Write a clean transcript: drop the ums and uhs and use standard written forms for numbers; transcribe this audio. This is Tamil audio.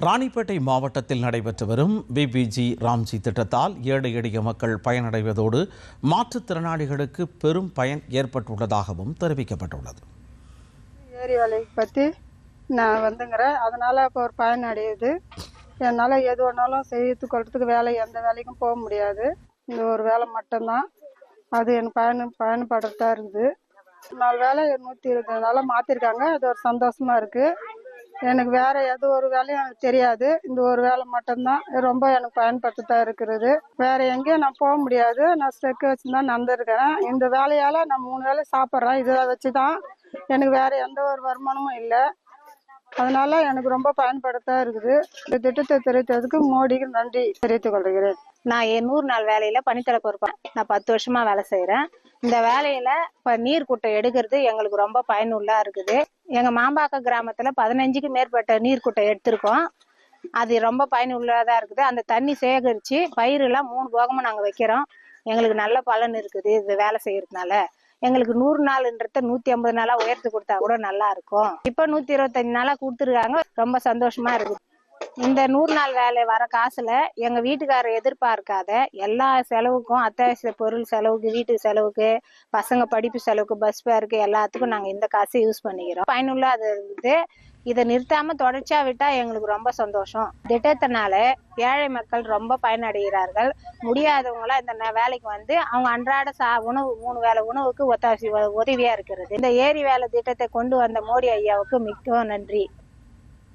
ராணிப்பேட்டை மாவட்டத்தில் நடைபெற்று வரும் பிபிஜி ராம்ஜி திட்டத்தால் ஏழை எளிய மக்கள் பயனடைவதோடு மாற்றுத்திறனாளிகளுக்கு பெரும் பயன் ஏற்பட்டுள்ளதாகவும் தெரிவிக்கப்பட்டுள்ளது. ஏரி வேலை பற்றி நான் வந்துங்கிறேன். அதனால் இப்போ ஒரு பயன் அடையுது. என்னால் எது வேணாலும் செய்து கொள்றதுக்கு வேலை எந்த வேலைக்கும் போக முடியாது. இந்த ஒரு வேலை மட்டும்தான் அது எனக்கு பயன்படுறதா இருக்குது. 4 வேலை 120 நாளாக மாற்றிருக்காங்க. அது ஒரு சந்தோஷமாக இருக்குது. எனக்கு வேறு எது ஒரு வேலையும் எனக்கு தெரியாது. இந்த ஒரு வேலை மட்டும்தான் ரொம்ப எனக்கு பயன்படுத்ததான் இருக்கிறது. வேறு எங்கேயும் நான் போக முடியாது. நான் ஸ்டெக்கு வச்சு தான் நடந்துருக்கிறேன். இந்த வேலையால் நான் 3 வேலை சாப்பிட்றேன். இதை வச்சு தான் எனக்கு வேறு எந்த ஒரு வருமானமும் இல்லை. அதனால எனக்கு ரொம்ப பயன்படுத்தா இருக்குது. இந்த திட்டத்தை தெரிவித்ததுக்கு மோடிக்கு நன்றி தெரிவித்துக் கொள்கிறேன். நான் 100 நாள் வேலையில பணித்தள பொறுப்பேன். நான் 10 வருஷமா வேலை செய்யறேன். இந்த வேலையில இப்ப நீர் குட்டை எடுக்கிறது எங்களுக்கு ரொம்ப பயனுள்ளா இருக்குது. எங்க மாம்பாக்கம் கிராமத்துல 15க்கு மேற்பட்ட நீர் குட்டை எடுத்திருக்கோம். அது ரொம்ப பயனுள்ளதா இருக்குது. அந்த தண்ணி சேகரிச்சு பயிரெல்லாம் 3 போகமும் நாங்க வைக்கிறோம். எங்களுக்கு நல்ல பலன் இருக்குது. இது வேலை செய்யறதுனால எங்களுக்கு 100 நாள்ன்றத 150 நாளா உயர்த்தி கொடுத்தா கூட நல்லா இருக்கும். இப்ப 125 நாளா கொடுத்துருக்காங்க. ரொம்ப சந்தோஷமா இருக்குது. இந்த 100 நாள் வேலை வர காசுல எங்க வீட்டுக்காரர் எதிர்பார்க்காத எல்லா செலவுக்கும், அத்தியாவசிய பொருள் செலவுக்கு, வீட்டு செலவுக்கு, பசங்க படிப்பு செலவுக்கு, பஸ் பேருக்கு எல்லாத்துக்கும் நாங்க இந்த காசை யூஸ் பண்ணிக்கிறோம். பயனுள்ள அது இருக்குது. இதை நிறுத்தாம தொடர்ச்சியா விட்டா எங்களுக்கு ரொம்ப சந்தோஷம். திட்டத்தினால ஏழை மக்கள் ரொம்ப பயனடைகிறார்கள். முடியாதவங்களாம் இந்த வேலைக்கு வந்து அவங்க அன்றாட உணவு 3 வேளை உணவுக்கு உதவியா இருக்கிறது. இந்த ஏரி வேலை திட்டத்தை கொண்டு வந்த மோடி ஐயாவுக்கு மிக்க நன்றி.